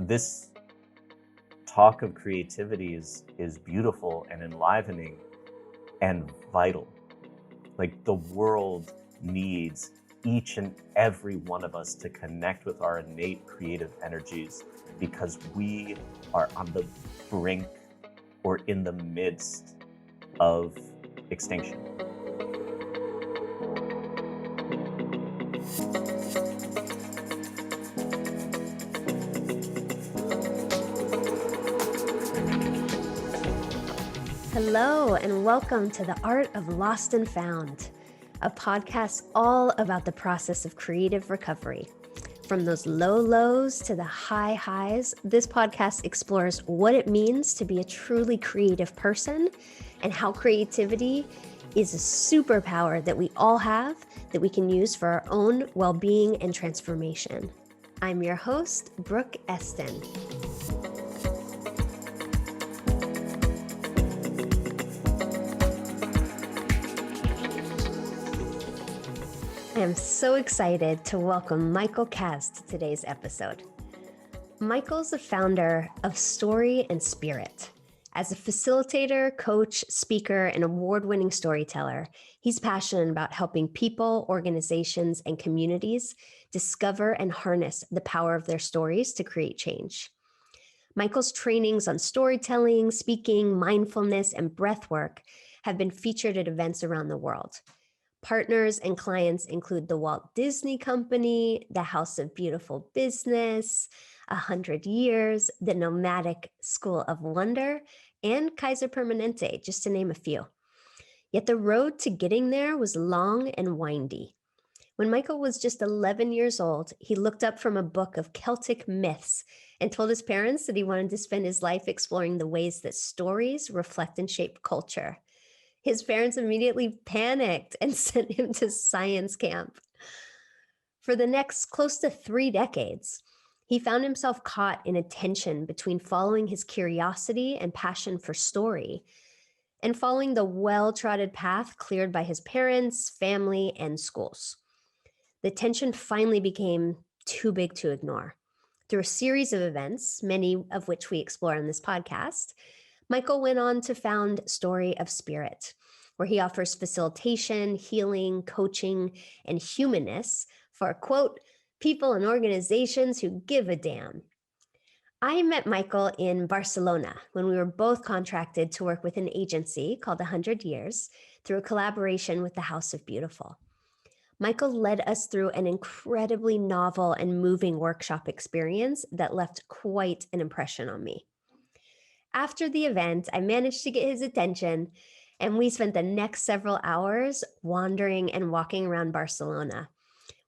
this talk of creativity is beautiful and enlivening and vital. Like, the world needs each and every one of us to connect with our innate creative energies, because we are on the brink or in the midst of extinction. Hello, and welcome to the Art of Lost and Found, a podcast all about the process of creative recovery. From those low lows to the high highs, this podcast explores what it means to be a truly creative person and how creativity is a superpower that we all have that we can use for our own well-being and transformation. I'm your host, Brooke Eston. I am so excited to welcome Michael Kass to today's episode. Michael's the founder of Story and Spirit. As a facilitator, coach, speaker, and award-winning storyteller, he's passionate about helping people, organizations, and communities discover and harness the power of their stories to create change. Michael's trainings on storytelling, speaking, mindfulness, and breathwork have been featured at events around the world. Partners and clients include the Walt Disney Company, the House of Beautiful Business, 100 Years, the Nomadic School of Wonder, and Kaiser Permanente, just to name a few. Yet the road to getting there was long and windy. When Michael was just 11 years old, he looked up from a book of Celtic myths and told his parents that he wanted to spend his life exploring the ways that stories reflect and shape culture. His parents immediately panicked and sent him to science camp. For the next close to 3 decades, he found himself caught in a tension between following his curiosity and passion for story and following the well-trodden path cleared by his parents, family, and schools. The tension finally became too big to ignore. Through a series of events, many of which we explore on this podcast, Michael went on to found Story of Spirit, where he offers facilitation, healing, coaching, and humanness for, quote, people and organizations who give a damn. I met Michael in Barcelona when we were both contracted to work with an agency called 100 Years through a collaboration with the House of Beautiful. Michael led us through an incredibly novel and moving workshop experience that left quite an impression on me. After the event, I managed to get his attention, and we spent the next several hours wandering and walking around Barcelona.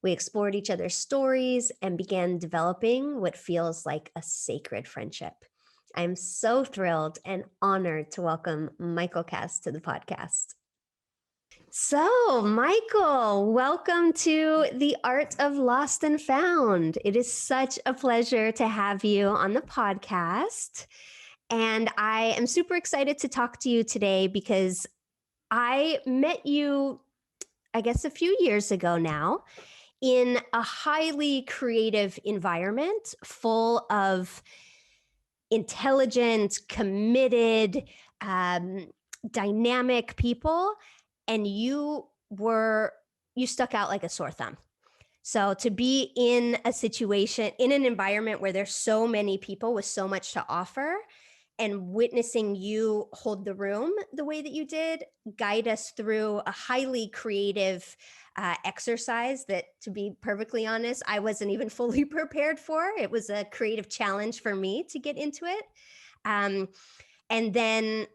We explored each other's stories and began developing what feels like a sacred friendship. I'm so thrilled and honored to welcome Michael Kass to the podcast. So, Michael, welcome to the Art of Lost and Found. It is such a pleasure to have you on the podcast. And I am super excited to talk to you today because I met you, I guess, a few years ago now in a highly creative environment full of intelligent, committed, dynamic people. And you stuck out like a sore thumb. So to be in a situation, in an environment where there's so many people with so much to offer, and witnessing you hold the room the way that you did, guide us through a highly creative exercise that, to be perfectly honest, I wasn't even fully prepared for. It was a creative challenge for me to get into it. And then,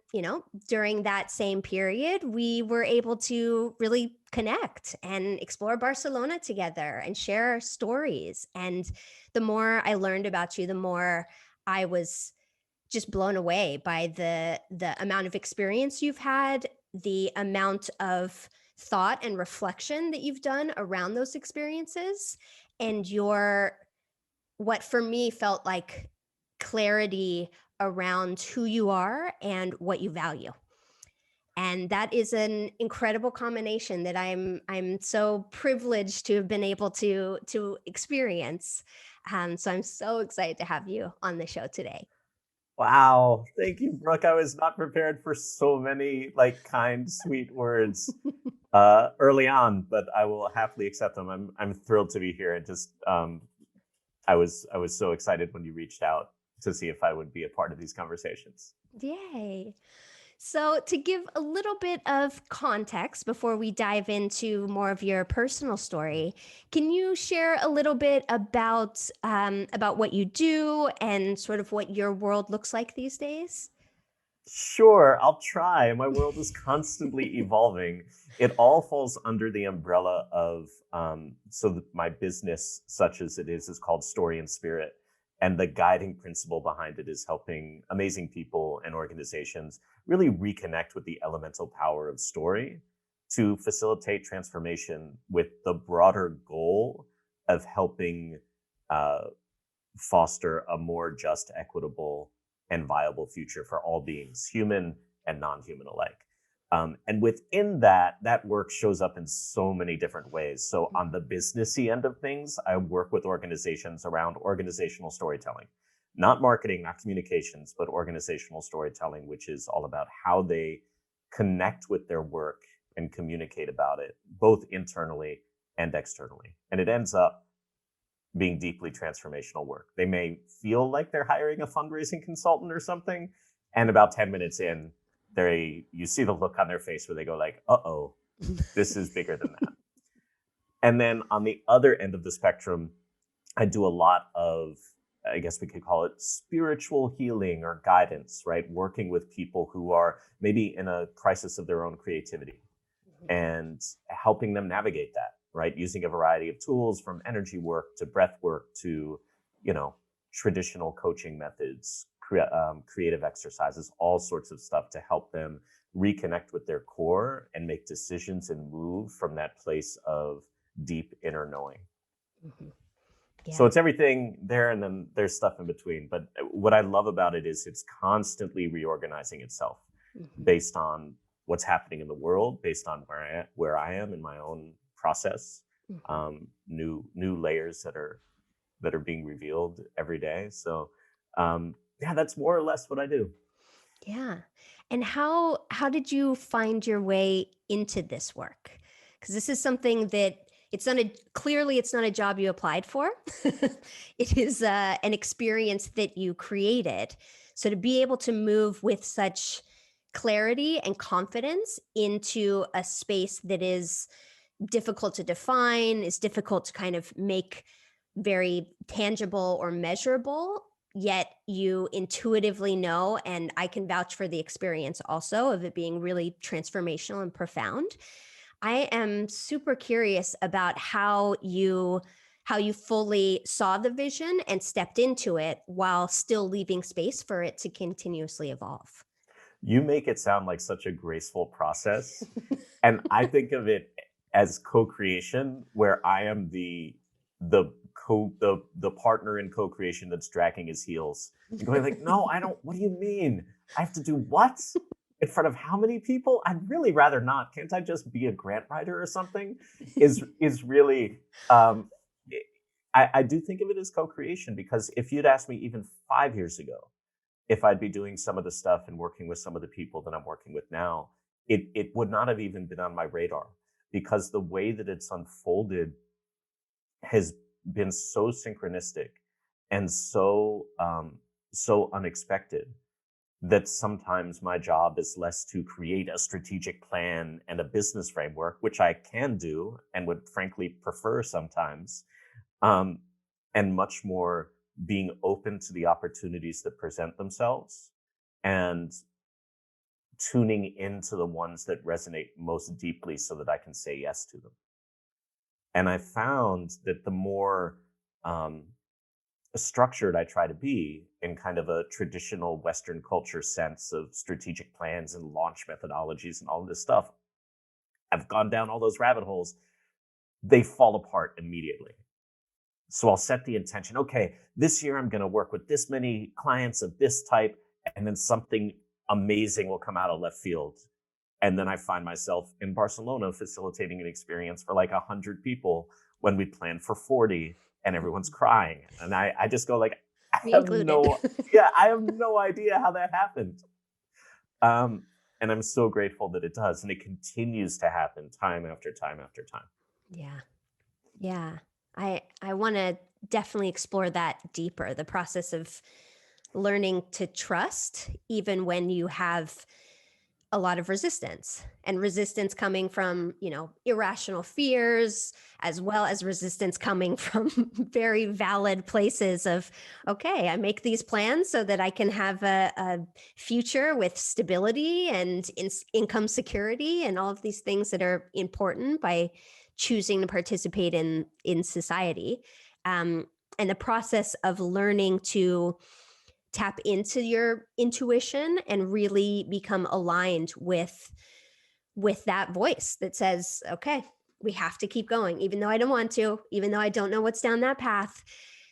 during that same period, we were able to really connect and explore Barcelona together and share our stories. And the more I learned about you, the more I was just blown away by the amount of experience you've had, the amount of thought and reflection that you've done around those experiences, and what for me felt like clarity around who you are and what you value. And that is an incredible combination that I'm so privileged to have been able to experience. So I'm so excited to have you on the show today. Wow. Thank you, Brooke. I was not prepared for so many like kind, sweet words early on, but I will happily accept them. I'm thrilled to be here. I was so excited when you reached out to see if I would be a part of these conversations. Yay. So, to give a little bit of context before we dive into more of your personal story, can you share a little bit about what you do and sort of what your world looks like these days? Sure, I'll try. My world is constantly evolving. It all falls under the umbrella of my business, such as it is called Story and Spirit. And the guiding principle behind it is helping amazing people and organizations really reconnect with the elemental power of story to facilitate transformation with the broader goal of helping uh, foster a more just, equitable, and viable future for all beings, human and non-human alike. And within that, that work shows up in so many different ways. So on the businessy end of things, I work with organizations around organizational storytelling, not marketing, not communications, but organizational storytelling, which is all about how they connect with their work and communicate about it, both internally and externally. And it ends up being deeply transformational work. They may feel like they're hiring a fundraising consultant or something, and about 10 minutes in, you see the look on their face where they go like, "Uh-oh, this is bigger than that." And then on the other end of the spectrum, I do a lot of, I guess we could call it spiritual healing or guidance, right? Working with people who are maybe in a crisis of their own creativity and helping them navigate that, right? Using a variety of tools from energy work to breath work to, you know, traditional coaching methods, creative exercises, all sorts of stuff to help them reconnect with their core and make decisions and move from that place of deep inner knowing. Mhm. So Yeah. it's everything there, and then there's stuff in between. But what I love about it is it's constantly reorganizing itself Mhm. based on what's happening in the world, based on where I am in my own process. Mhm. New layers that are being revealed every day. So yeah, that's more or less what I do. Yeah. And how did you find your way into this work? Because this is something that it's not a clearly it's not a job you applied for. It is an experience that you created. So to be able to move with such clarity and confidence into a space that is difficult to define, is difficult to kind of make very tangible or measurable, yet you intuitively know, and I can vouch for the experience also of it being really transformational and profound. I am super curious about how you fully saw the vision and stepped into it while still leaving space for it to continuously evolve. You make it sound like such a graceful process. And I think of it as co-creation, where I am the partner in co-creation that's dragging his heels and going like, no, I don't. What do you mean? I have to do what? In front of how many people? I'd really rather not. Can't I just be a grant writer or something? Is really um I do think of it as co-creation, because if you'd asked me even 5 years ago if I'd be doing some of the stuff and working with some of the people that I'm working with now, it would not have even been on my radar, because the way that it's unfolded has been so synchronistic and so unexpected that sometimes my job is less to create a strategic plan and a business framework, which I can do and would frankly prefer sometimes, um, and much more being open to the opportunities that present themselves and tuning into the ones that resonate most deeply so that I can say yes to them. And I found that the more um, structured I try to be in kind of a traditional Western culture sense of strategic plans and launch methodologies and all of this stuff, I've gone down all those rabbit holes, they fall apart immediately. So I'll set the intention. Okay, this year I'm going to work with this many clients of this type, and then something amazing will come out of left field. And then I find myself in Barcelona facilitating an experience for like 100 people when we planned for 40. and everyone's crying. And I just go like, Me included. I have no idea how that happened. And I'm so grateful that it does. And it continues to happen time after time after time. Yeah. Yeah. I want to definitely explore that deeper, the process of learning to trust even when you have a lot of resistance, and resistance coming from, irrational fears, as well as resistance coming from very valid places of, okay, I make these plans so that I can have a future with stability and income security and all of these things that are important by choosing to participate in society. And the process of learning to tap into your intuition and really become aligned with that voice that says, okay, we have to keep going, even though I don't want to, even though I don't know what's down that path.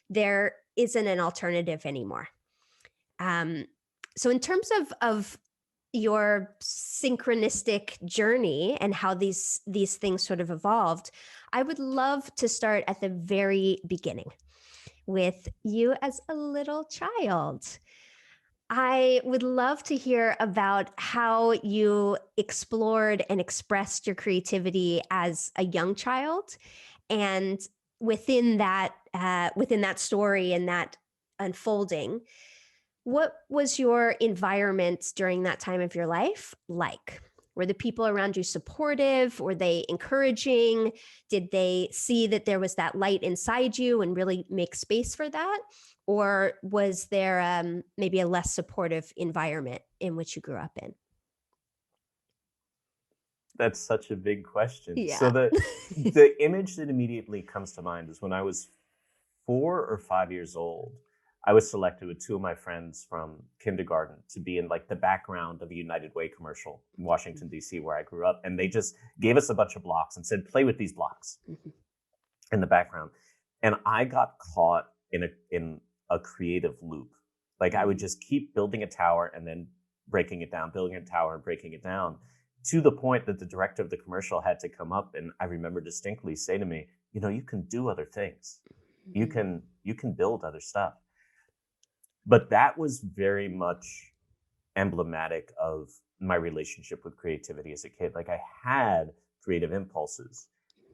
There isn't an alternative anymore. So in terms of your synchronistic journey and how these things sort of evolved, I would love to start at the very beginning with you as a little child. I would love to hear about how you explored and expressed your creativity as a young child, and within that story and that unfolding, what was your environment during that time of your life like? Were the people around you supportive? Were they encouraging? Did they see that there was that light inside you and really make space for that? Or was there maybe a less supportive environment in which you grew up in? That's such a big question. So Yeah. the image that immediately comes to mind is when I was 4 or 5 years old, I was selected with two of my friends from kindergarten to be in like the background of a United Way commercial in Washington, D.C., where I grew up. And they just gave us a bunch of blocks and said, play with these blocks in the background. And I got caught in a creative loop. Like I would just keep building a tower and then breaking it down, building a tower and breaking it down, to the point that the director of the commercial had to come up and I remember distinctly say to me, you can do other things. You can build other stuff. But that was very much emblematic of my relationship with creativity as a kid. Like I had creative impulses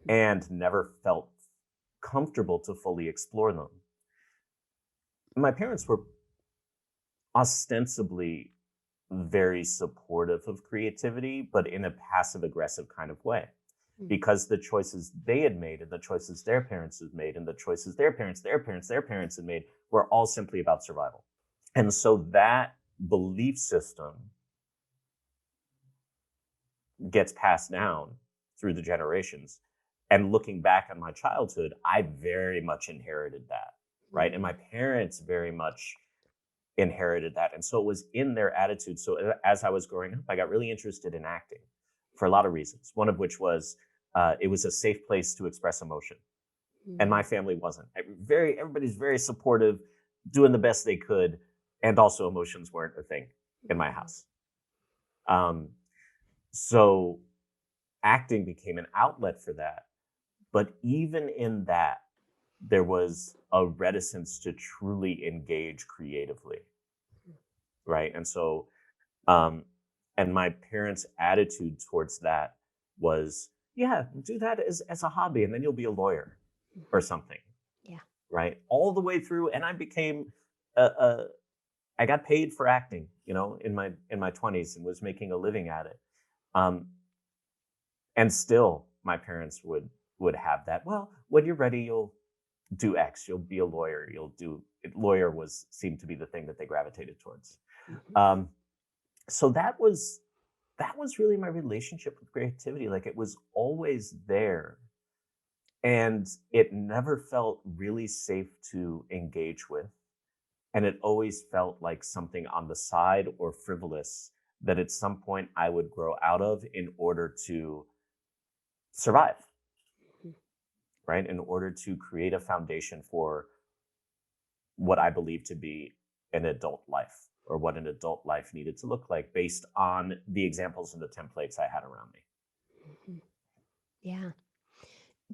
and never felt comfortable to fully explore them. My parents were ostensibly very supportive of creativity, but in a passive aggressive kind of way, because the choices they had made and the choices their parents had made and the choices their parents had made were all simply about survival. And so that belief system gets passed down through the generations. And looking back on my childhood, I very much inherited that, right? And my parents very much inherited that. And so it was in their attitude. So as I was growing up, I got really interested in acting for a lot of reasons. One of which was it was a safe place to express emotion. And my family wasn't. Everybody's very supportive, doing the best they could. And also emotions weren't a thing in my house. So acting became an outlet for that. But even in that, there was a reticence to truly engage creatively. Right. And so, and my parents' attitude towards that was, yeah, do that as a hobby and then you'll be a lawyer or something. Yeah. Right. All the way through. And I became, I got paid for acting, in my 20s and was making a living at it. And still my parents would have that. Well, when you're ready, you'll do X, you'll be a lawyer, lawyer seemed to be the thing that they gravitated towards. So that was really my relationship with creativity. Like it was always there and it never felt really safe to engage with. And it always felt like something on the side or frivolous that at some point I would grow out of in order to survive, right? In order to create a foundation for what I believe to be an adult life, or what an adult life needed to look like based on the examples and the templates I had around me. Yeah.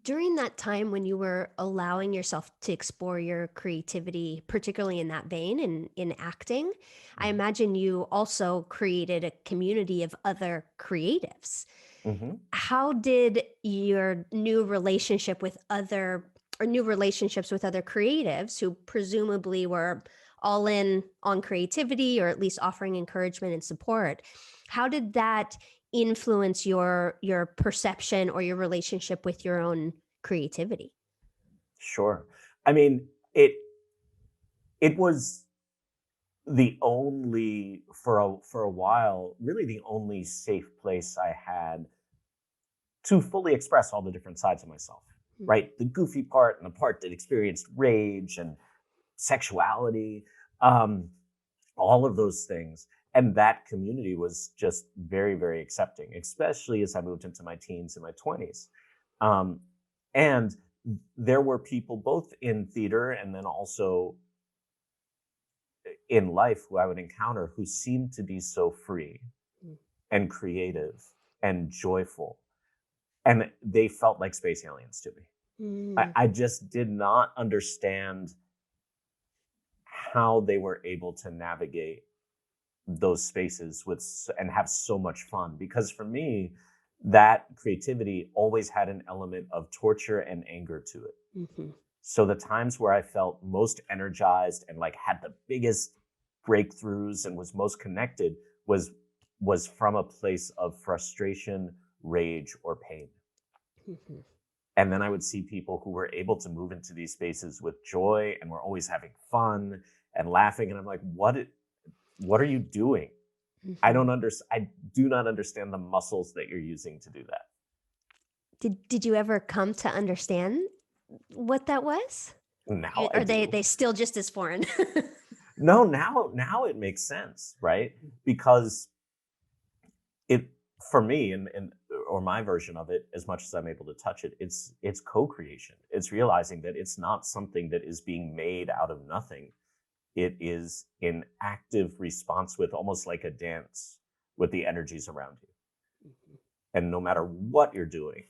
During that time when you were allowing yourself to explore your creativity, particularly in that vein in acting, I Mhm. imagine you also created a community of other creatives. Mhm. How did your new relationship with other or new relationships with other creatives who presumably were all in on creativity or at least offering encouragement and support, how did that influence your perception or your relationship with your own creativity? Sure. I mean, it was the only for a while, really the only safe place I had to fully express all the different sides of myself, Mm, right? The goofy part and the part that experienced rage and sexuality, um, all of those things. And that community was just very, very accepting, especially as I moved into my teens and my 20s. Um, and there were people both in theater and then also in life who I would encounter who seemed to be so free mm, and creative and joyful. And they felt like space aliens to me. mm, I just did not understand how they were able to navigate those spaces and have so much fun, because for me that creativity always had an element of torture and anger to it. mhm, So the times where I felt most energized and like had the biggest breakthroughs and was most connected was from a place of frustration, rage, or pain. mhm. And then I would see people who were able to move into these spaces with joy and were always having fun and laughing, and I'm like, what are you doing? Mhm. I do not understand the muscles that you're using to do that. Did you ever come to understand what that was? Now I Are they do. they still just as foreign? No, now it makes sense, right? Because it for me and or my version of it, as much as I'm able to touch it, it's co-creation. It's realizing that it's not something that is being made out of nothing. It is in active response with, almost like a dance, with the energies around you. And no matter what you're doing,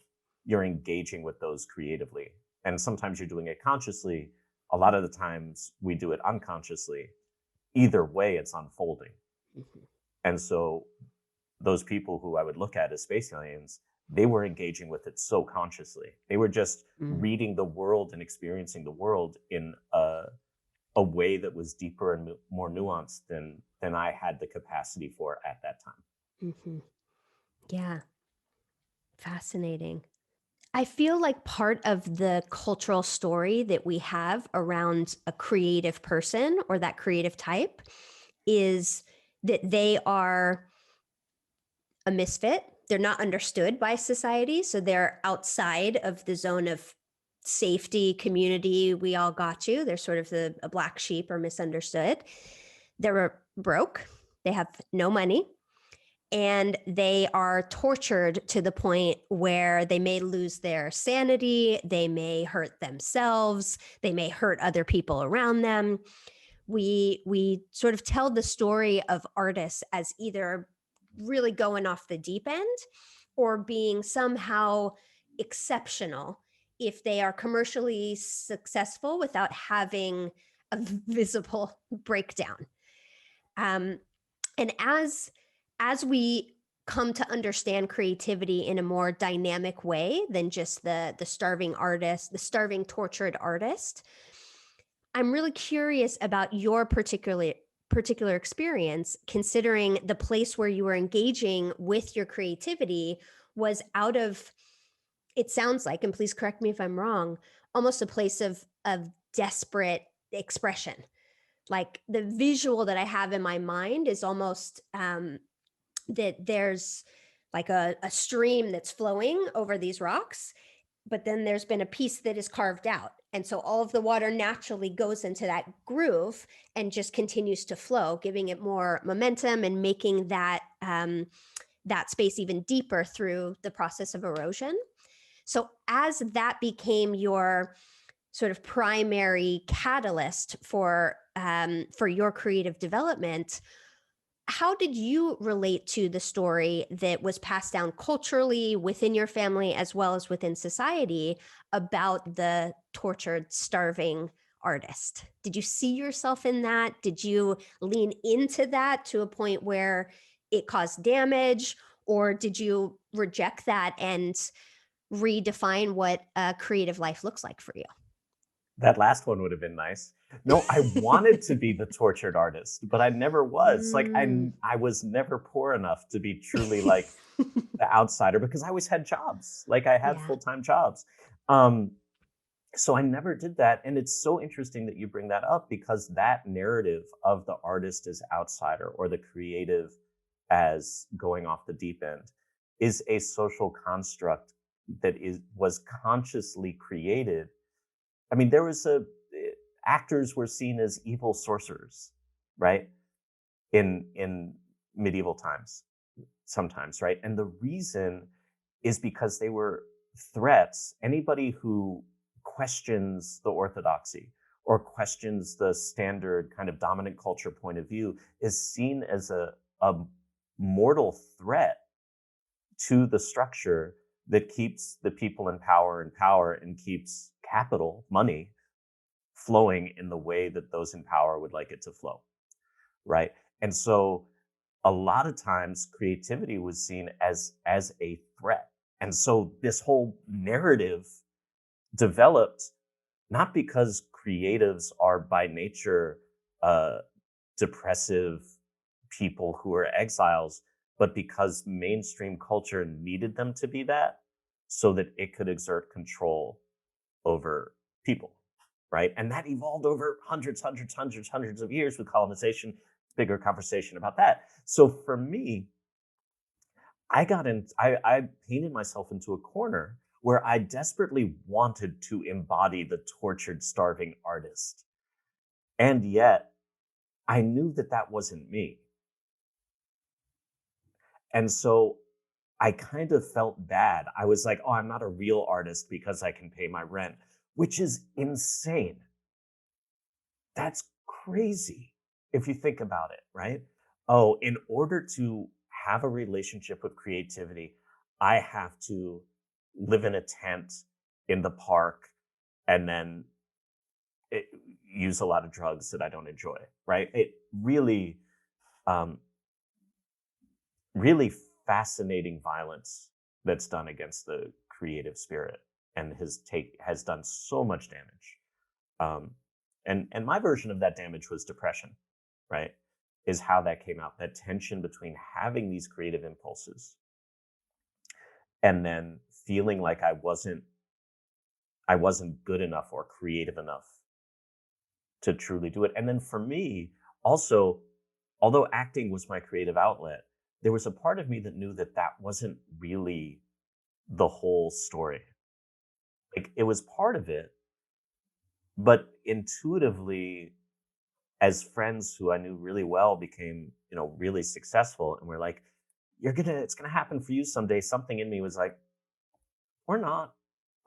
you're engaging with those creatively. And sometimes you're doing it consciously. A lot of the times we do it unconsciously. Either way, it's unfolding. Mhm. And so those people who I would look at as space aliens, they were engaging with it so consciously. They were just Mm, reading the world and experiencing the world in a way that was deeper and more nuanced than I had the capacity for at that time. mhm. Yeah, fascinating. I feel like part of the cultural story that we have around a creative person or that creative type is that they are a misfit. They're not understood by society. So they're outside of the zone of safety, community. We all got you. They're sort of a black sheep or misunderstood. They're broke. They have no money and they are tortured to the point where they may lose their sanity, they may hurt themselves, they may hurt other people around them. We sort of tell the story of artists as either really going off the deep end or being somehow exceptional if they are commercially successful without having a visible breakdown. Um, and as we come to understand creativity in a more dynamic way than just the starving artist, the starving tortured artist, I'm really curious about your particular experience, considering the place where you were engaging with your creativity was out of, it sounds like, and please correct me if I'm wrong, almost a place of desperate expression. Like the visual that I have in my mind is almost that there's like a stream that's flowing over these rocks, but then there's been a piece that is carved out. And so all of the water naturally goes into that groove and just continues to flow, giving it more momentum and making that space even deeper through the process of erosion. So as that became your sort of primary catalyst for your creative development, how did you relate to the story that was passed down culturally within your family as well as within society about the tortured, starving artist? Did you see yourself in that? Did you lean into that to a point where it caused damage? Or did you reject that and redefine what a creative life looks like for you? That last one would have been nice. No, I wanted to be the tortured artist, but I never was. Like Mm. I was never poor enough to be truly like the outsider because I always had jobs. Like I had Yeah. full-time jobs. Um, so I never did that. And it's so interesting that you bring that up because that narrative of the artist as outsider or the creative as going off the deep end is a social construct that is was consciously created. I mean, there was actors were seen as evil sorcerers, right? In medieval times, sometimes, right? And the reason is because they were threats. Anybody who questions the orthodoxy or questions the standard kind of dominant culture point of view is seen as a mortal threat to the structure that keeps the people in power and keeps capital, money, flowing in the way that those in power would like it to flow, right? And so a lot of times creativity was seen as a threat. And so this whole narrative developed not because creatives are by nature uh, depressive people who are exiles, but because mainstream culture needed them to be that so that it could exert control over people, right? And that evolved over hundreds of years with colonization. Bigger conversation about that. So for me, I painted myself into a corner where I desperately wanted to embody the tortured, starving artist. And yet I knew that that wasn't me. And so I kind of felt bad. I was like, oh, I'm not a real artist because I can pay my rent, which is insane. That's crazy if you think about it, right? Oh, in order to have a relationship with creativity, I have to live in a tent in the park and then it, use a lot of drugs that I don't enjoy, right? It really, um, really fascinating violence that's done against the creative spirit and has done so much damage. Um, and my version of that damage was depression, right? Is how that came out. That tension between having these creative impulses and then feeling like I wasn't good enough or creative enough to truly do it. And then for me, also, although acting was my creative outlet, there was a part of me that knew that that wasn't really the whole story. Like it was part of it, but intuitively as friends who I knew really well became, really successful. And we're like, it's gonna happen for you someday. Something in me was like, or not.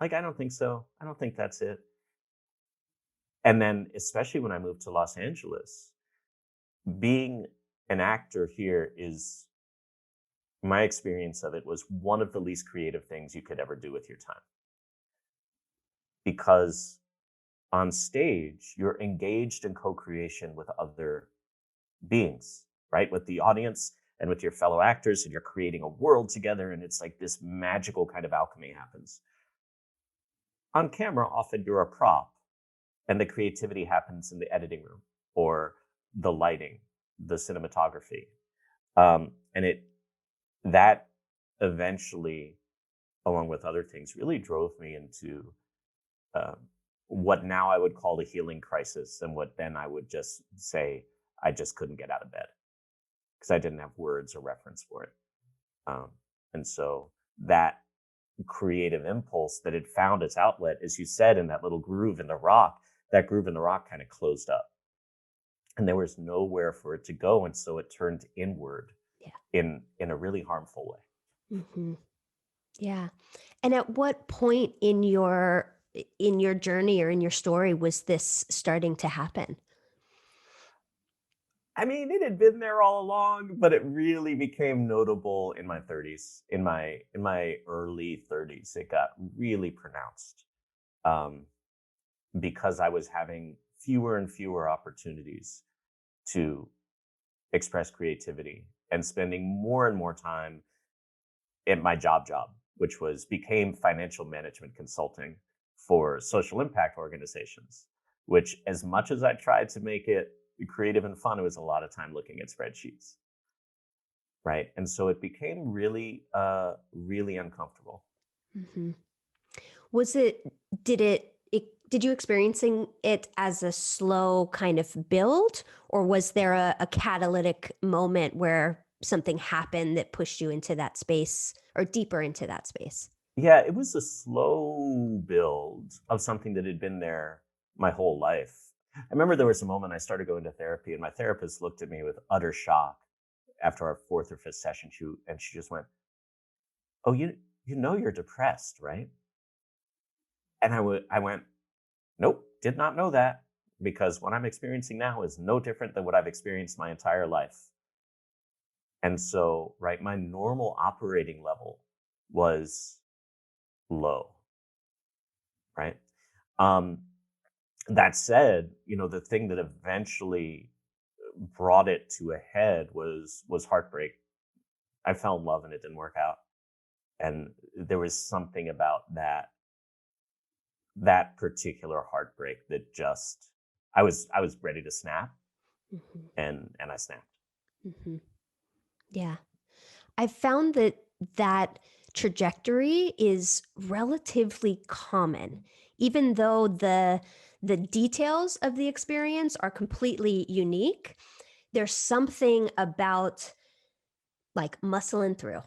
Like, I don't think so. I don't think that's it. And then, especially when I moved to Los Angeles, being an actor here is my experience of it was one of the least creative things you could ever do with your time. Because on stage, you're engaged in co creation with other beings, right? With the audience and with your fellow actors, and you're creating a world together. And it's like this magical kind of alchemy happens. On camera, often you're a prop, and the creativity happens in the editing room or the lighting, the cinematography. And that eventually, along with other things, really drove me into um, what now I would call a healing crisis, and what then I would just say I just couldn't get out of bed because I didn't have words or reference for it. Um, and so that creative impulse that had found its outlet, as you said, in that little groove in the rock, that groove in the rock kind of closed up. And there was nowhere for it to go. And so it turned inward Yeah. in a really harmful way. Hmm. Yeah. And at what point in your journey or in your story was this starting to happen? I mean, it had been there all along, but it really became notable in my 30s. In my early 30s, it got really pronounced, um, because I was having fewer and fewer opportunities to express creativity and spending more and more time in my job, which was became financial management consulting for social impact organizations, which as much as I tried to make it creative and fun, it was a lot of time looking at spreadsheets. Right. And so it became really, really uncomfortable. Mhm. Was it did it did you experiencing it as a slow kind of build, or was there a catalytic moment where something happened that pushed you into that space or deeper into that space? Yeah, it was a slow build of something that had been there my whole life. I remember there was a moment I started going to therapy, and my therapist looked at me with utter shock after our fourth or fifth session. She just went, "Oh, you know you're depressed, right?" And I went, "Nope, did not know that, because what I'm experiencing now is no different than what I've experienced my entire life." And so, right, my normal operating level was low, right? Um, that said, the thing that eventually brought it to a head was heartbreak. I fell in love and it didn't work out. And there was something about that particular heartbreak that just I was ready to snap, Mhm, and I snapped. mhm. Yeah. I've found that that trajectory is relatively common, even though the details of the experience are completely unique. There's something about like muscling through.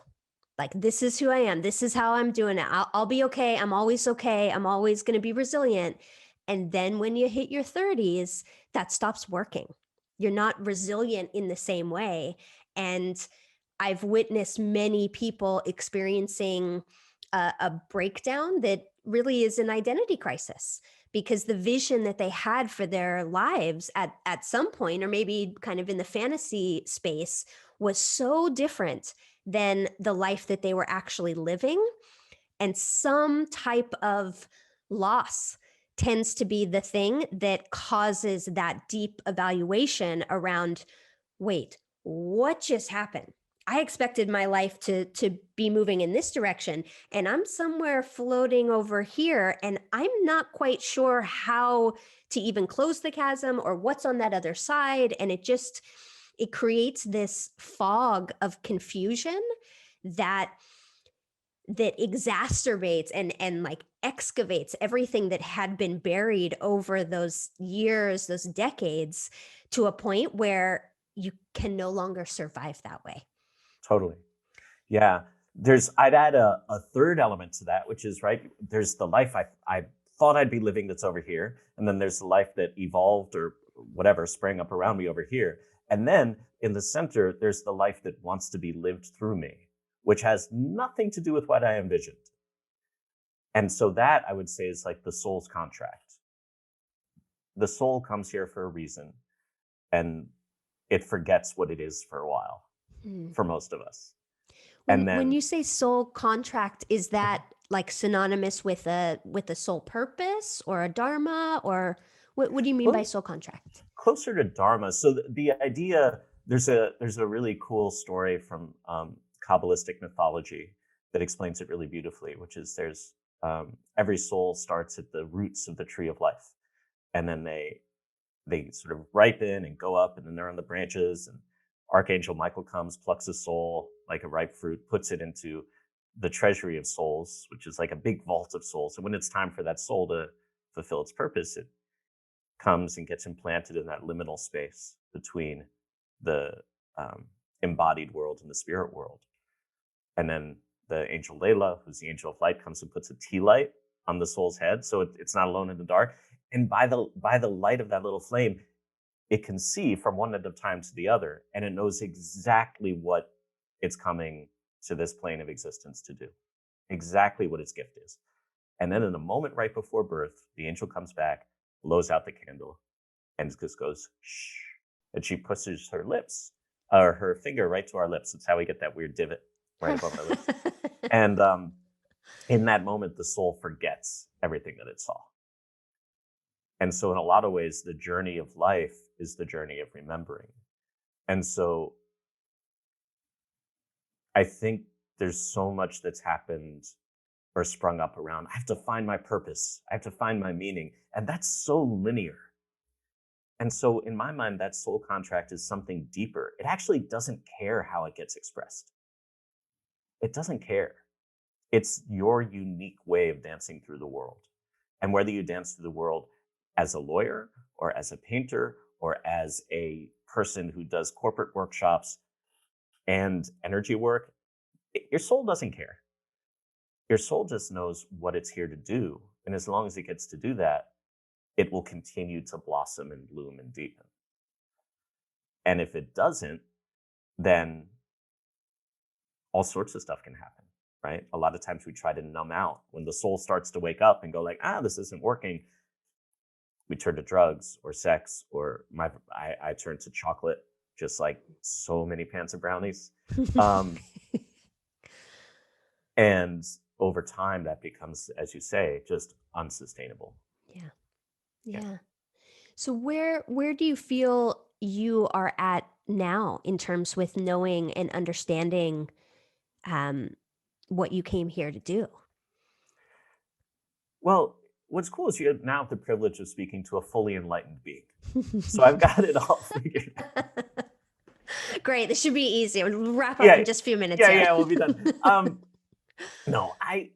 Like, this is who I am. This is how I'm doing it. I'll be okay. I'm always okay. I'm always going to be resilient. And then when you hit your 30s, that stops working. You're not resilient in the same way. And I've witnessed many people experiencing a breakdown that really is an identity crisis because the vision that they had for their lives at some point, or maybe kind of in the fantasy space, was so different than the life that they were actually living. And some type of loss tends to be the thing that causes that deep evaluation around, wait, what just happened? I expected my life to be moving in this direction, and I'm somewhere floating over here, and I'm not quite sure how to even close the chasm or what's on that other side. And it creates this fog of confusion that exacerbates and like excavates everything that had been buried over those years, those decades, to a point where you can no longer survive that way. Totally. Yeah. I'd add a third element to that, which is, right, there's the life I thought I'd be living that's over here. And then there's the life that evolved or whatever sprang up around me over here. And then in the center, there's the life that wants to be lived through me, which has nothing to do with what I envisioned. And so that, I would say, is like the soul's contract. The soul comes here for a reason, and it forgets what it is for a while, Hmm. for most of us. And When then, you say soul contract, is that like synonymous with a soul purpose or a dharma, or what do you mean by clo- soul contract? closer to dharma. So the idea, there's a really cool story from Kabbalistic mythology that explains it really beautifully, which is there's every soul starts at the roots of the tree of life, and then they sort of ripen and go up, and then they're on the branches, and Archangel Michael comes, plucks a soul like a ripe fruit, puts it into the treasury of souls, which is like a big vault of souls. And when it's time for that soul to fulfill its purpose, it comes and gets implanted in that liminal space between the um, embodied world and the spirit world. And then the angel Layla, who's the angel of light, comes and puts a tea light on the soul's head, so it's not alone in the dark. And by the light of that little flame, it can see from one end of time to the other, and it knows exactly what it's coming to this plane of existence to do, exactly what its gift is. And then in the moment right before birth, the angel comes back, blows out the candle, and just goes, shh. And she pushes her lips or her finger right to our lips. It's how we get that weird divot right above our lips. And in that moment, the soul forgets everything that it saw. And so in a lot of ways, the journey of life is the journey of remembering. And so I think there's so much that's happened or sprung up around, I have to find my purpose. I have to find my meaning. And that's so linear. And so in my mind, that soul contract is something deeper. It actually doesn't care how it gets expressed. It doesn't care. It's your unique way of dancing through the world. And whether you dance through the world as a lawyer or as a painter or as a person who does corporate workshops and energy work, your soul doesn't care. Your soul just knows what it's here to do. And as long as it gets to do that, it will continue to blossom and bloom and deepen. And if it doesn't, then all sorts of stuff can happen, right? A lot of times we try to numb out. When the soul starts to wake up and go like, this isn't working, we turn to drugs or sex, or I turn to chocolate, just like so many pans of brownies. And over time, that becomes, as you say, just unsustainable. Yeah. So where do you feel you are at now in terms with knowing and understanding what you came here to do? Well, what's cool is you now have the privilege of speaking to a fully enlightened being. So I've got it all figured out. Great. This should be easy. We'll wrap up in just a few minutes here. Yeah, we'll be done. No, I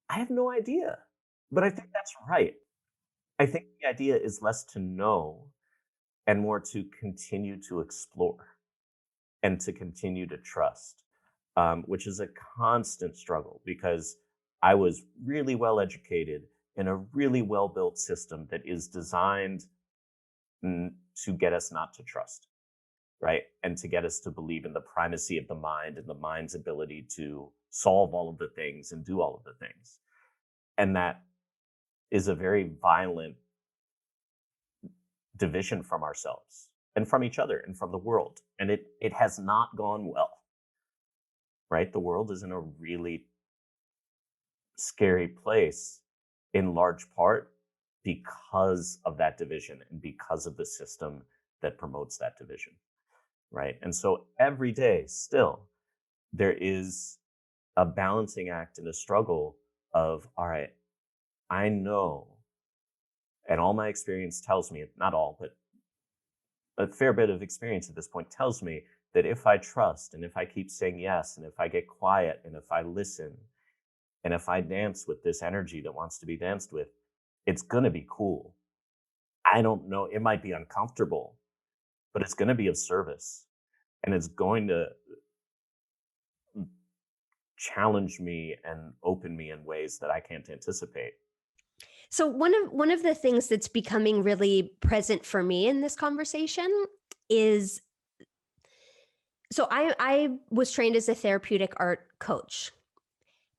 have no idea, but I think that's right. I think the idea is less to know and more to continue to explore and to continue to trust, which is a constant struggle because I was really well educated in a really well built system that is designed to get us not to trust, right? And to get us to believe in the primacy of the mind and the mind's ability to solve all of the things and do all of the things. And that is a very violent division from ourselves and from each other and from the world. And it has not gone well, right? The world is in a really scary place in large part because of that division and because of the system that promotes that division, right? And so every day still there is a balancing act and a struggle of, all right, I know, and all my experience tells me, not all, but a fair bit of experience at this point tells me that if I trust and if I keep saying yes and if I get quiet and if I listen and if I dance with this energy that wants to be danced with, it's going to be cool. I don't know, it might be uncomfortable, but it's going to be of service and it's going to challenge me and open me in ways that I can't anticipate. So one of the things that's becoming really present for me in this conversation is, so I was trained as a therapeutic art coach.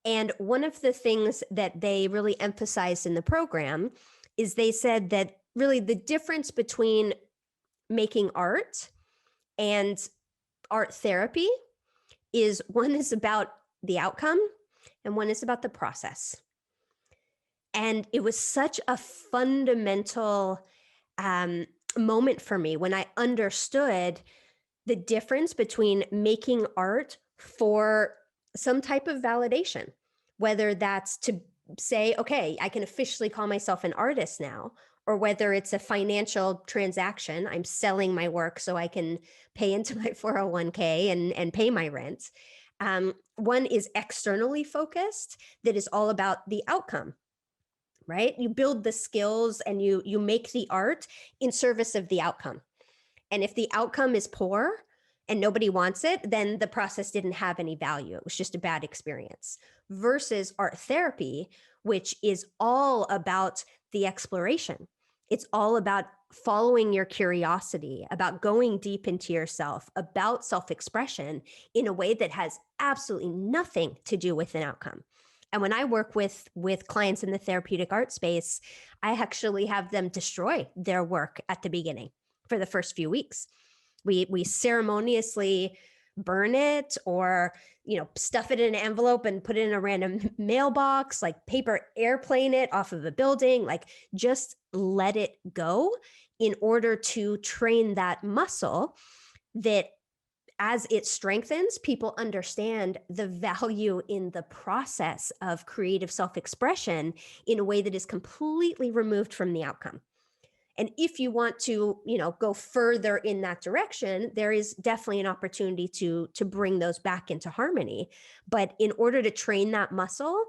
And one of the things that they really emphasized in the program is they said that really the difference between making art and art therapy is one is about the outcome and one is about the process. And it was such a fundamental moment for me when I understood the difference between making art for some type of validation, whether that's to say, okay, I can officially call myself an artist now, or whether it's a financial transaction. I'm selling my work so I can pay into my 401k and pay my rent. One is externally focused, that is all about the outcome, right? You build the skills and you make the art in service of the outcome. And if the outcome is poor and nobody wants it, then the process didn't have any value. It was just a bad experience. Versus art therapy, which is all about the exploration. It's all about following your curiosity, about going deep into yourself, about self-expression in a way that has absolutely nothing to do with an outcome. And when I work with clients in the therapeutic art space, I actually have them destroy their work at the beginning for the first few weeks. We ceremoniously burn it, or stuff it in an envelope and put it in a random mailbox, like paper airplane it off of a building, like just let it go in order to train that muscle that as it strengthens, people understand the value in the process of creative self-expression in a way that is completely removed from the outcome. And if you want to, go further in that direction, there is definitely an opportunity to bring those back into harmony. But in order to train that muscle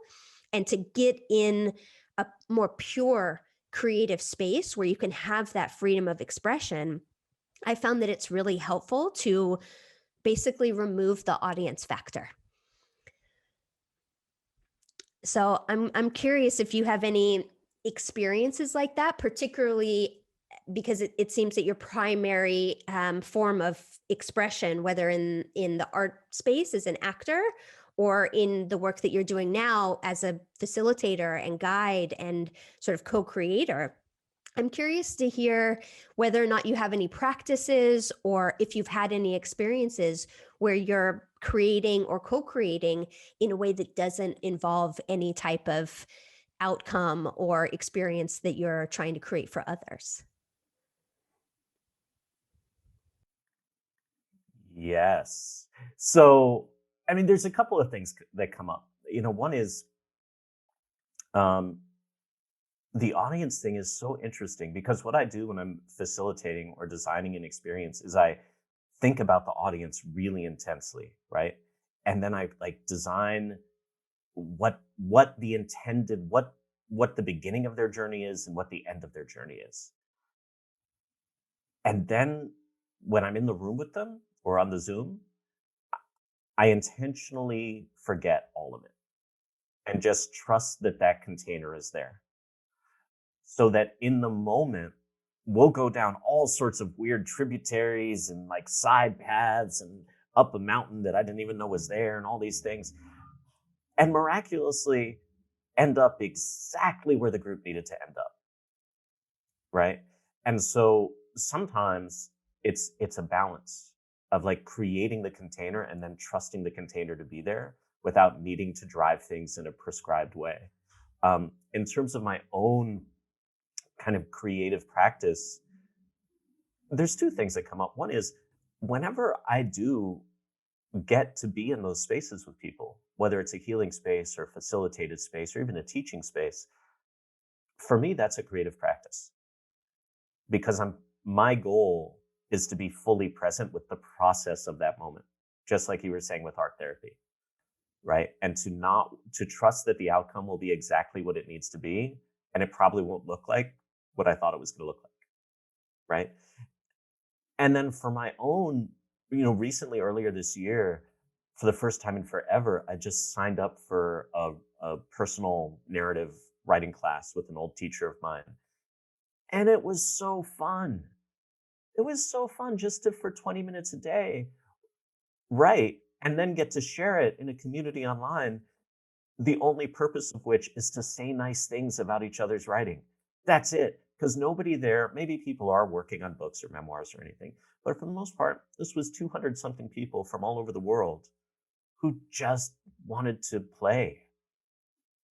and to get in a more pure creative space where you can have that freedom of expression, I found that it's really helpful to basically remove the audience factor. So I'm curious if you have any experiences like that, particularly because it seems that your primary form of expression, whether in the art space as an actor or in the work that you're doing now as a facilitator and guide and sort of co-creator. I'm curious to hear whether or not you have any practices or if you've had any experiences where you're creating or co-creating in a way that doesn't involve any type of outcome or experience that you're trying to create for others. Yes. So, I mean, there's a couple of things that come up. One is um, the audience thing is so interesting because what I do when I'm facilitating or designing an experience is I think about the audience really intensely, right? And then I like design what the intended what the beginning of their journey is and what the end of their journey is. And then when I'm in the room with them or on the Zoom, I intentionally forget all of it and just trust that that container is there. So that in the moment, we'll go down all sorts of weird tributaries and like side paths and up a mountain that I didn't even know was there and all these things. And miraculously end up exactly where the group needed to end up. Right. And so sometimes it's a balance of like creating the container and then trusting the container to be there without needing to drive things in a prescribed way. In terms of my own kind of creative practice, there's two things that come up. One is whenever I do get to be in those spaces with people, whether it's a healing space or facilitated space or even a teaching space, for me, that's a creative practice because my goal is to be fully present with the process of that moment, just like you were saying with art therapy, right? And to trust that the outcome will be exactly what it needs to be, and it probably won't look like what I thought it was going to look like, right? And then for my own, recently earlier this year, for the first time in forever, I just signed up for a personal narrative writing class with an old teacher of mine. And it was so fun. It was so fun just to, for 20 minutes a day, write and then get to share it in a community online, the only purpose of which is to say nice things about each other's writing. That's it. Because nobody there, maybe people are working on books or memoirs or anything, but for the most part, this was 200 something people from all over the world who just wanted to play.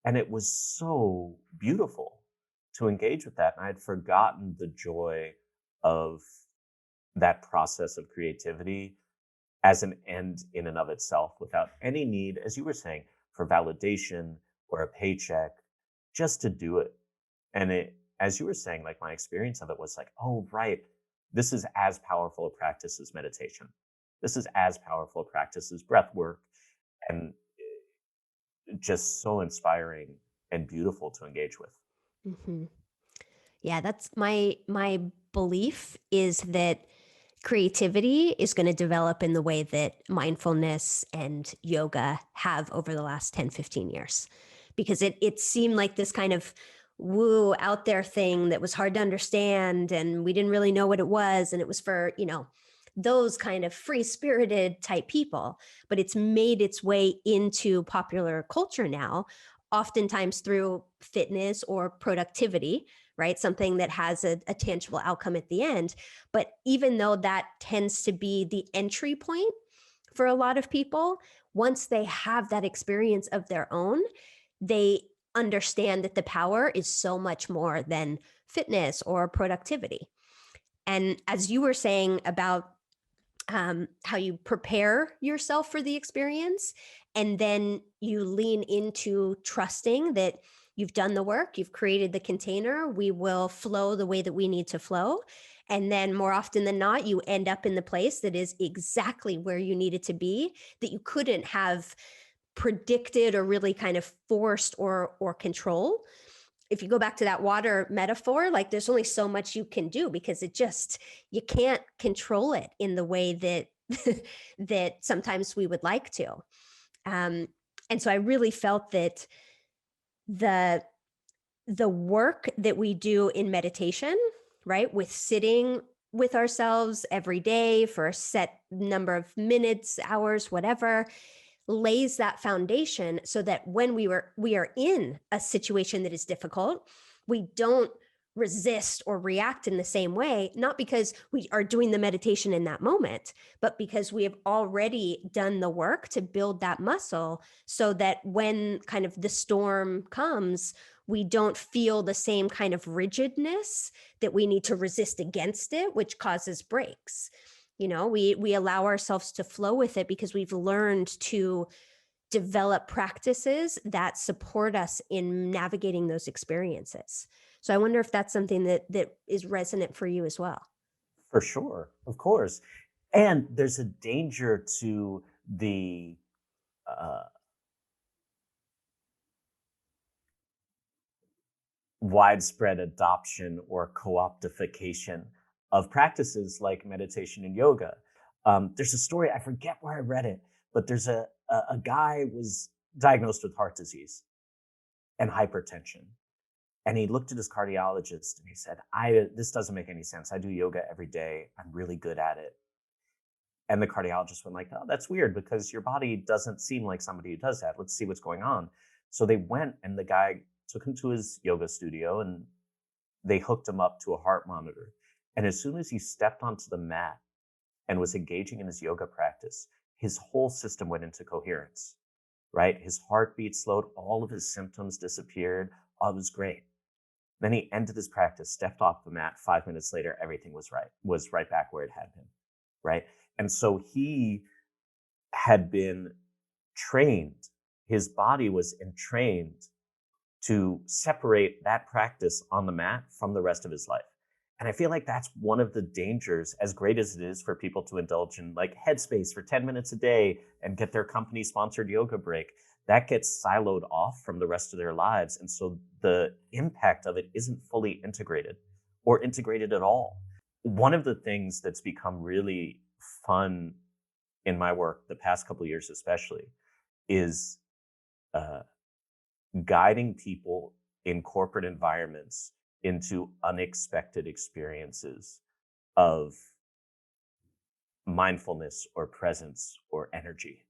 And it was so beautiful to engage with that. And I had forgotten the joy of that process of creativity as an end in and of itself without any need, as you were saying, for validation or a paycheck, just to do it. And it, as you were saying, like my experience of it was like, oh, right, this is as powerful a practice as meditation. This is as powerful a practice as breath work, and just so inspiring and beautiful to engage with. Hmm. Yeah, that's my belief is that creativity is going to develop in the way that mindfulness and yoga have over the last 10, 15 years. Because it seemed like this kind of woo out there thing that was hard to understand and we didn't really know what it was. And it was for, those kind of free spirited type people. But it's made its way into popular culture now oftentimes through fitness or productivity, right? Something that has a tangible outcome at the end. But even though that tends to be the entry point for a lot of people, once they have that experience of their own, they understand that the power is so much more than fitness or productivity. And as you were saying about how you prepare yourself for the experience, and then you lean into trusting that you've done the work, you've created the container, we will flow the way that we need to flow. And then more often than not, you end up in the place that is exactly where you needed to be, that you couldn't have predicted or really kind of forced or control. If you go back to that water metaphor, like there's only so much you can do because you can't control it in the way that that sometimes we would like to. And so I really felt that the the work that we do in meditation, right, with sitting with ourselves every day for a set number of minutes, hours, whatever, lays that foundation so that when we are in a situation that is difficult, we don't resist or react in the same way, not because we are doing the meditation in that moment, but because we have already done the work to build that muscle so that when kind of the storm comes, we don't feel the same kind of rigidness that we need to resist against it, which causes breaks. We allow ourselves to flow with it because we've learned to develop practices that support us in navigating those experiences. So I wonder if that's something that is resonant for you as well. For sure, of course. And there's a danger to the uh, widespread adoption or co-optification of practices like meditation and yoga. There's a story, I forget where I read it, but there's a guy was diagnosed with heart disease and hypertension. And he looked at his cardiologist and he said, this doesn't make any sense. I do yoga every day. I'm really good at it. And the cardiologist went like, oh, that's weird because your body doesn't seem like somebody who does that. Let's see what's going on. So they went and the guy took him to his yoga studio and they hooked him up to a heart monitor. And as soon as he stepped onto the mat and was engaging in his yoga practice, his whole system went into coherence, right? His heartbeat slowed, all of his symptoms disappeared. All was great. Then he ended his practice, stepped off the mat. 5 minutes later, everything was right back where it had been, right? And so he had been trained, his body was entrained to separate that practice on the mat from the rest of his life. And I feel like that's one of the dangers, as great as it is for people to indulge in like Headspace for 10 minutes a day and get their company sponsored yoga break. That gets siloed off from the rest of their lives. And so the impact of it isn't fully integrated or integrated at all. One of the things that's become really fun in my work, the past couple of years especially, is guiding people in corporate environments into unexpected experiences of mindfulness or presence or energy,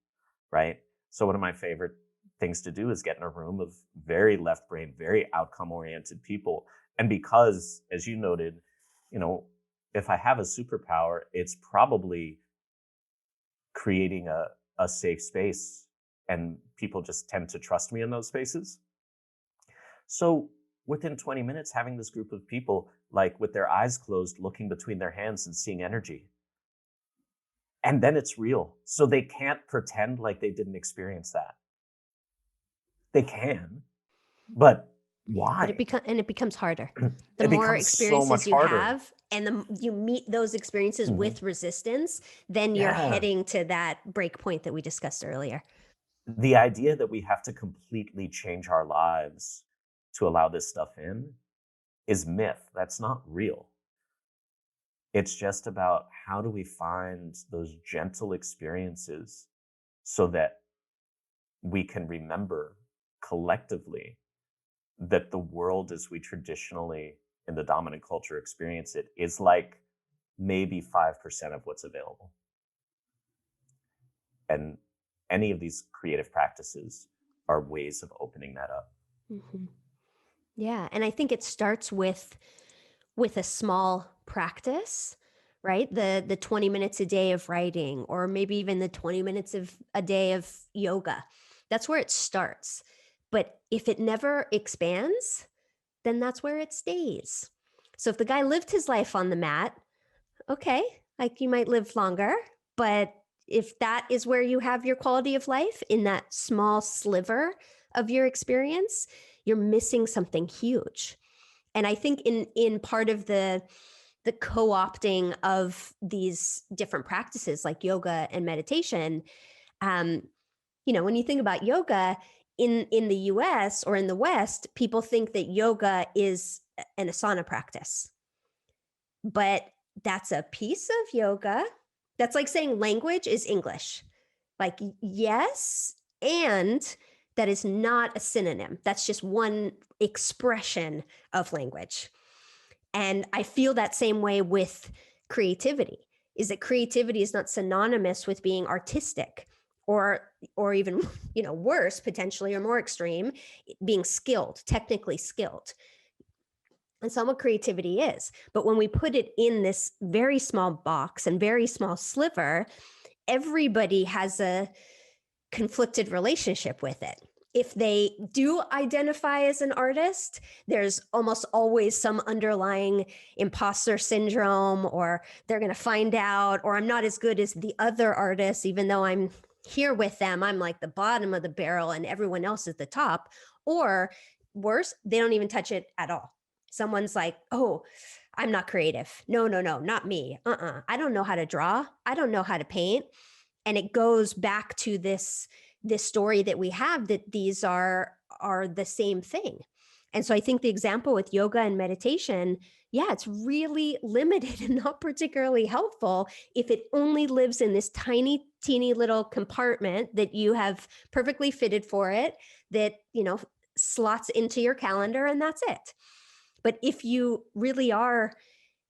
right? So one of my favorite things to do is get in a room of very left brain, very outcome oriented people. And because, as you noted, if I have a superpower, it's probably creating a safe space, and people just tend to trust me in those spaces. So within 20 minutes, having this group of people, like with their eyes closed, looking between their hands and seeing energy. And then it's real. So they can't pretend like they didn't experience that. They can, but But why? it becomes harder. The It more becomes so much experiences you harder. have and you meet those experiences Mhm. with resistance, then you're Yeah. heading to that break point that we discussed earlier. The idea that we have to completely change our lives to allow this stuff in is myth. That's not real. It's just about how do we find those gentle experiences so that we can remember collectively that the world as we traditionally in the dominant culture experience it is like maybe 5% of what's available. And any of these creative practices are ways of opening that up. Mm-hmm. Yeah. And I think it starts with a small practice, right? The 20 minutes a day of writing, or maybe even the 20 minutes of a day of yoga. That's where it starts. But if it never expands, then that's where it stays. So if the guy lived his life on the mat, okay, like you might live longer, but if that is where you have your quality of life, in that small sliver of your experience, you're missing something huge. And I think in part of the co-opting of these different practices like yoga and meditation, um, when you think about yoga in the US or in the West, people think that yoga is an asana practice. But that's a piece of yoga. That's like saying language is English. Like, yes, and that is not a synonym. That's just one expression of language. And I feel that same way with creativity, is that creativity is not synonymous with being artistic, or even worse, potentially, or more extreme, being skilled, technically skilled. And some what creativity is. But when we put it in this very small box and very small sliver, everybody has a conflicted relationship with it. If they do identify as an artist, there's almost always some underlying imposter syndrome, or they're going to find out, or I'm not as good as the other artists, even though I'm here with them. I'm like the bottom of the barrel and everyone else is the top. Or worse, they don't even touch it at all. Someone's like, oh, I'm not creative. No, not me. I don't know how to draw. I don't know how to paint. And it goes back to this story that we have, that these are the same thing. And so I think the example with yoga and meditation, yeah, it's really limited and not particularly helpful if it only lives in this tiny, teeny little compartment that you have perfectly fitted for it, that, slots into your calendar, and that's it. But if you really are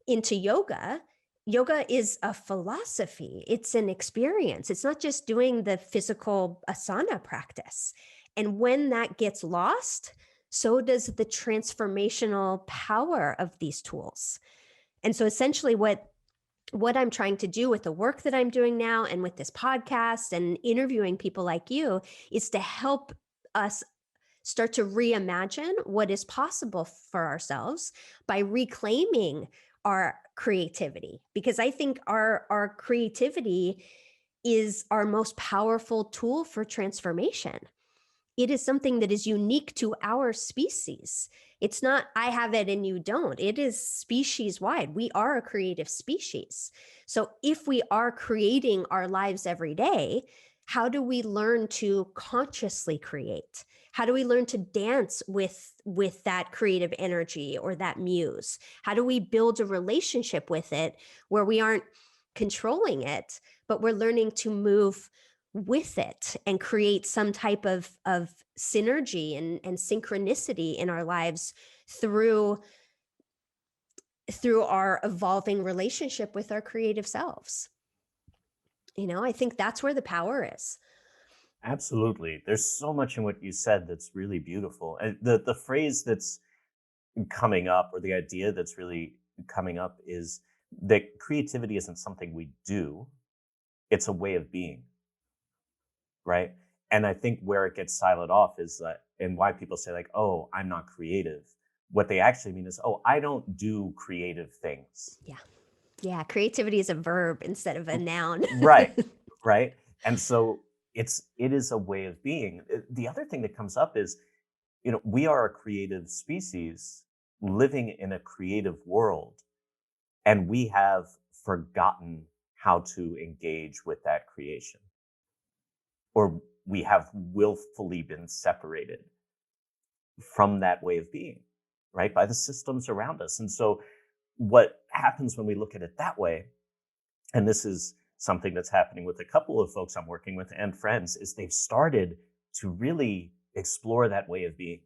into yoga, yoga is a philosophy. It's an experience. It's not just doing the physical asana practice. And when that gets lost, so does the transformational power of these tools. And so essentially what I'm trying to do with the work that I'm doing now, and with this podcast and interviewing people like you, is to help us start to reimagine what is possible for ourselves by reclaiming our creativity. Because I think our creativity is our most powerful tool for transformation. It is something that is unique to our species. It's not I have it and you don't. It is species wide. We are a creative species. So if we are creating our lives every day, how do we learn to consciously create? How do we learn to dance with that creative energy or that muse? How do we build a relationship with it where we aren't controlling it, but we're learning to move with it and create some type of synergy and synchronicity in our lives through our evolving relationship with our creative selves? I think that's where the power is. Absolutely. There's so much in what you said that's really beautiful. And the phrase that's coming up, or the idea that's really coming up, is that creativity isn't something we do, it's a way of being, right? And I think where it gets siloed off is that, and why people say, like, oh, I'm not creative. What they actually mean is, oh, I don't do creative things. Yeah, creativity is a verb instead of a noun. Right, right. And so it is a way of being. The other thing that comes up is, we are a creative species living in a creative world, and we have forgotten how to engage with that creation, or we have willfully been separated from that way of being, right, by the systems around us. And so what happens when we look at it that way, and this is something that's happening with a couple of folks I'm working with and friends, is they've started to really explore that way of being,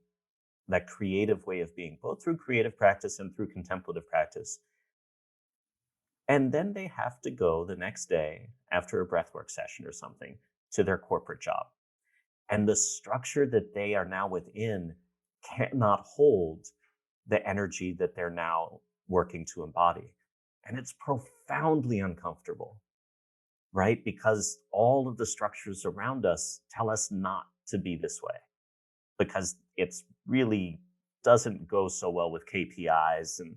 that creative way of being, both through creative practice and through contemplative practice. And then they have to go the next day after a breathwork session or something to their corporate job. And the structure that they are now within cannot hold the energy that they're now working to embody. And it's profoundly uncomfortable, right? Because all of the structures around us tell us not to be this way, because it's really doesn't go so well with KPIs and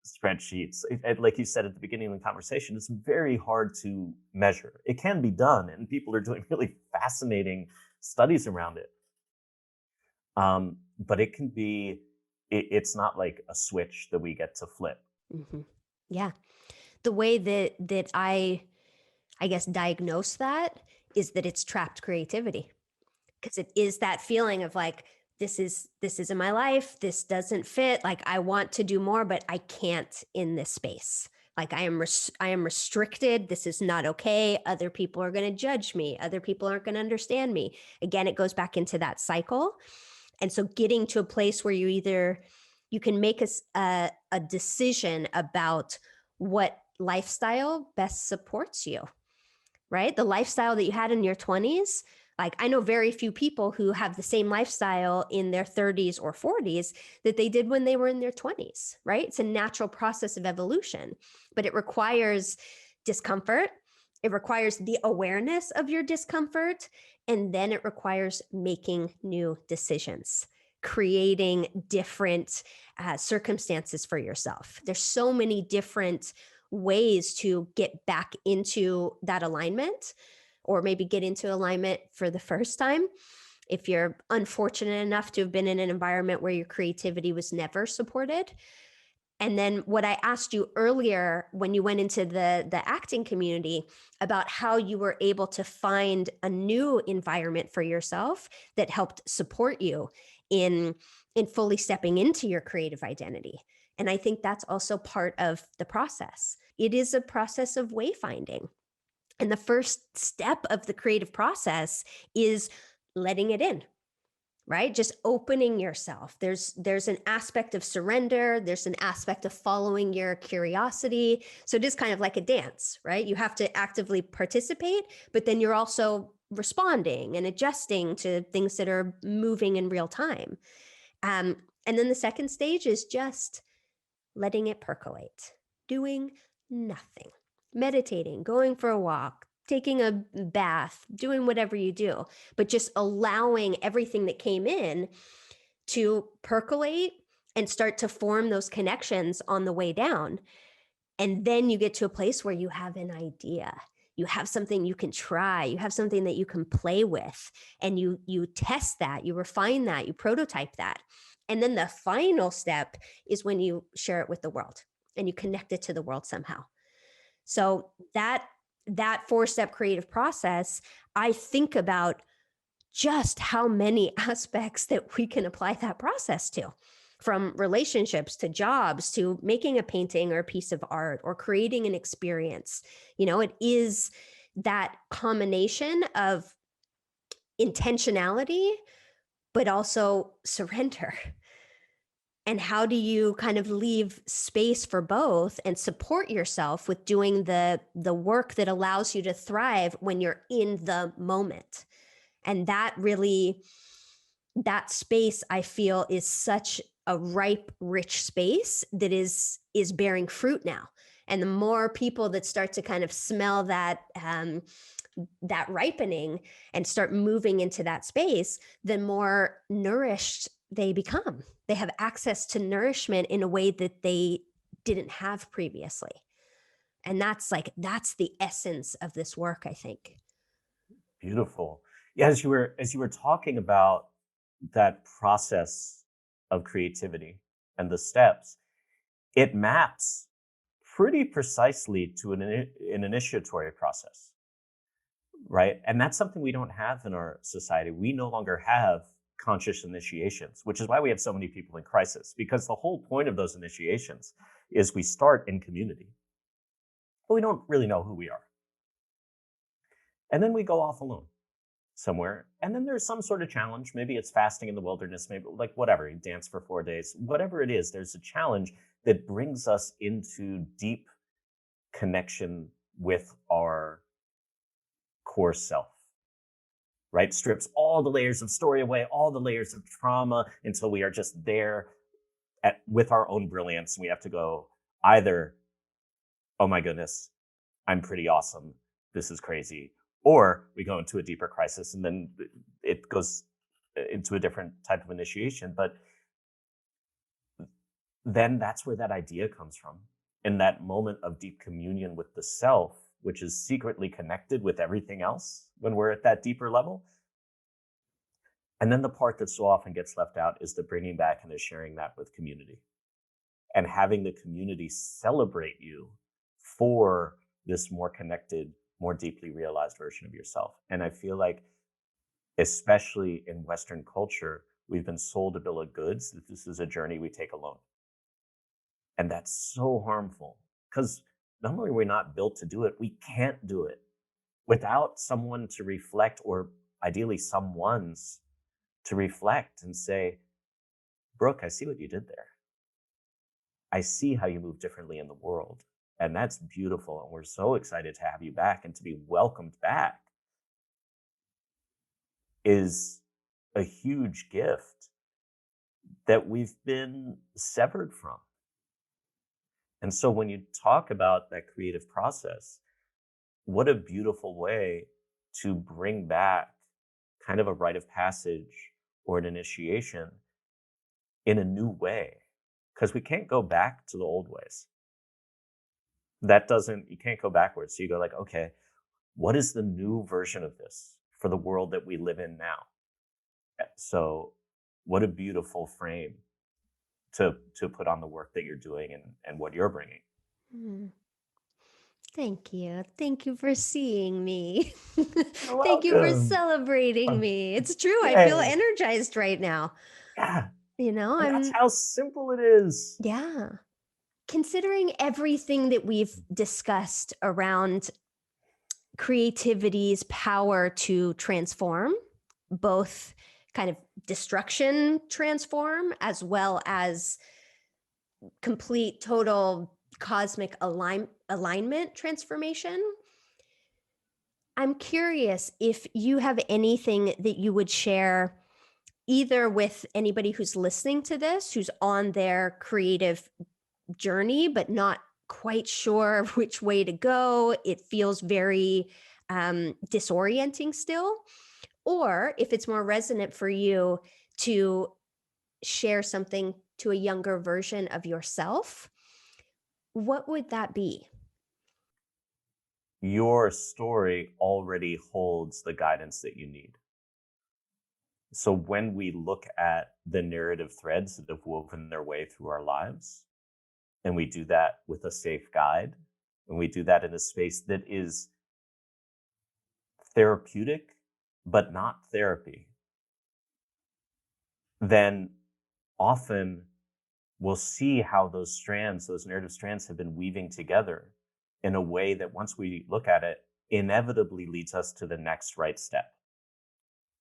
spreadsheets. Like you said at the beginning of the conversation, it's very hard to measure. It can be done, and people are doing really fascinating studies around it. But it can be, it's not like a switch that we get to flip. Hmm. Yeah. The way that I guess diagnose that is that it's trapped creativity, because it is that feeling of like, this isn't my life, this doesn't fit, like I want to do more but I can't in this space, like I am restricted, this is not okay, other people are going to judge me, other people aren't going to understand me. Again, it goes back into that cycle. And so getting to a place where you can make a decision about what lifestyle best supports you, right? The lifestyle that you had in your 20s. Like, I know very few people who have the same lifestyle in their 30s or 40s that they did when they were in their 20s, right? It's a natural process of evolution, but it requires discomfort. It requires the awareness of your discomfort. And then it requires making new decisions, creating different circumstances for yourself. There's so many different ways to get back into that alignment, or maybe get into alignment for the first time if you're unfortunate enough to have been in an environment where your creativity was never supported. And then what I asked you earlier when you went into the acting community about how you were able to find a new environment for yourself that helped support you in fully stepping into your creative identity. And I think that's also part of the process. It is a process of wayfinding. And the first step of the creative process is letting it in, right? Just opening yourself. There's an aspect of surrender, there's an aspect of following your curiosity. So it is kind of like a dance, right? You have to actively participate, but then you're also responding and adjusting to things that are moving in real time. And then the second stage is just letting it percolate, doing nothing, meditating, going for a walk, taking a bath, doing whatever you do, but just allowing everything that came in to percolate and start to form those connections on the way down. And then you get to a place where you have an idea. You have something you can try. You have something that you can play with, and you test that, you refine that, you prototype that. And then the final step is when you share it with the world and you connect it to the world somehow. So that four-step creative process, I think about just how many aspects that we can apply that process to, from relationships to jobs to making a painting or a piece of art or creating an experience. It is that combination of intentionality, but also surrender. And how do you kind of leave space for both and support yourself with doing the work that allows you to thrive when you're in the moment? And that space, I feel, is such a ripe, rich space that is bearing fruit now. And the more people that start to kind of smell that ripening and start moving into that space, the more nourished they become. They have access to nourishment in a way that they didn't have previously. And that's the essence of this work, I think. Beautiful. Yeah, as you were talking about that process of creativity and the steps, it maps pretty precisely to an initiatory process, right? And that's something we don't have in our society. We no longer have conscious initiations, which is why we have so many people in crisis, because the whole point of those initiations is we start in community, but we don't really know who we are. And then we go off alone somewhere. And then there's some sort of challenge. Maybe it's fasting in the wilderness, maybe like whatever, you dance for 4 days, whatever it is, there's a challenge that brings us into deep connection with our core self. right? Strips all the layers of story away, all the layers of trauma, until we are just there with our own brilliance. And we have to go either, oh my goodness, I'm pretty awesome, this is crazy, or we go into a deeper crisis, and then it goes into a different type of initiation. But then that's where that idea comes from. In that moment of deep communion with the self, which is secretly connected with everything else when we're at that deeper level. And then the part that so often gets left out is the bringing back and the sharing that with community, and having the community celebrate you for this more connected, more deeply realized version of yourself. And I feel like, especially in Western culture, we've been sold a bill of goods that this is a journey we take alone. And that's so harmful, because not only are we not built to do it, we can't do it without someone to reflect, or ideally someone's to reflect and say, Brooke, I see what you did there. I see how you move differently in the world. And that's beautiful. And we're so excited to have you back, and to be welcomed back is a huge gift that we've been severed from. And so when you talk about that creative process, what a beautiful way to bring back kind of a rite of passage or an initiation in a new way, because we can't go back to the old ways. You can't go backwards. So you go like, okay, what is the new version of this for the world that we live in now? So what a beautiful frame to put on the work that you're doing, and what you're bringing. Mm. Thank you. Thank you for seeing me. You're Thank you for welcome. celebrating me. It's true. I feel Yay. energized right now. Yeah. You know, And that's I'm, how simple it is. yeah. Considering everything that we've discussed around creativity's power to transform, both kind of destruction transform, as well as complete, total cosmic alignment transformation. I'm curious if you have anything that you would share, either with anybody who's listening to this, who's on their creative journey, but not quite sure which way to go. It feels very disorienting still. Or if it's more resonant for you to share something to a younger version of yourself, what would that be? Your story already holds the guidance that you need. So when we look at the narrative threads that have woven their way through our lives, and we do that with a safe guide, and we do that in a space that is therapeutic, but not therapy, then often we'll see how those strands, those narrative strands, have been weaving together in a way that, once we look at it, inevitably leads us to the next right step.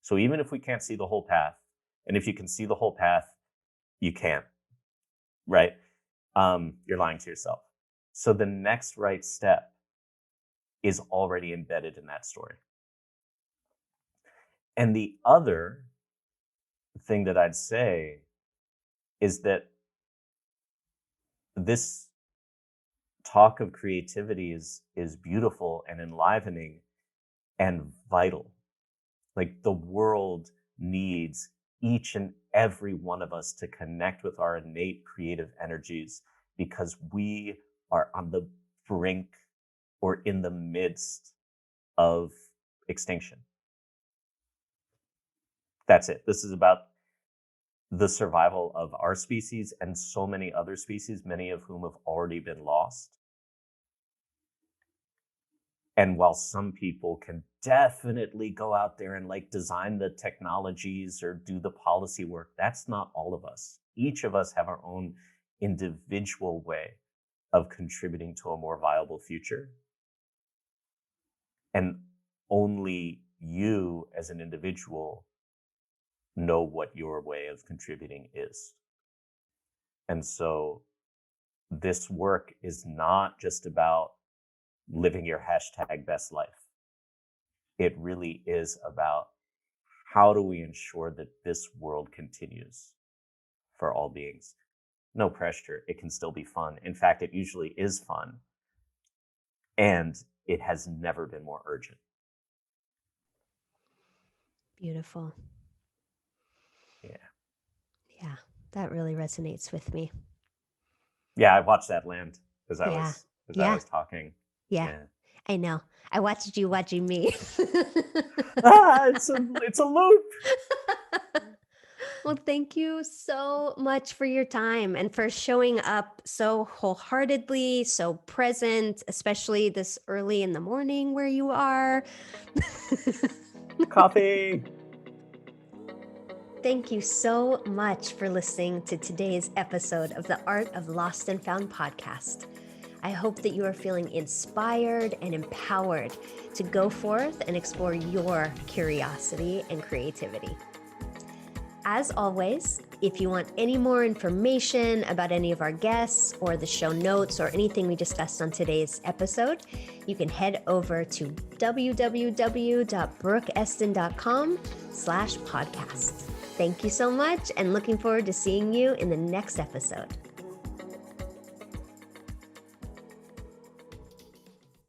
So even if we can't see the whole path, and if you can see the whole path, you can't, right? You're lying to yourself. So the next right step is already embedded in that story. And the other thing that I'd say is that this talk of creativity is beautiful and enlivening and vital. Like, the world needs each and every one of us to connect with our innate creative energies, because we are on the brink, or in the midst of, extinction. That's it. This is about the survival of our species and so many other species, many of whom have already been lost. And while some people can definitely go out there and like design the technologies or do the policy work, that's not all of us. Each of us have our own individual way of contributing to a more viable future. And only you as an individual know what your way of contributing is. And so this work is not just about living your hashtag best life. It really is about how do we ensure that this world continues for all beings? No pressure. It can still be fun. In fact, it usually is fun. And it has never been more urgent. Beautiful. Yeah. Yeah, that really resonates with me. Yeah, I watched that land as I Yeah. was talking. Yeah. I know. I watched you watching me. It's a loop. Well, thank you so much for your time and for showing up so wholeheartedly, so present, especially this early in the morning where you are. Coffee. Thank you so much for listening to today's episode of the Art of Lost and Found podcast. I hope that you are feeling inspired and empowered to go forth and explore your curiosity and creativity. As always, if you want any more information about any of our guests or the show notes or anything we discussed on today's episode, you can head over to www.brookeston.com/podcast. Thank you so much, and looking forward to seeing you in the next episode.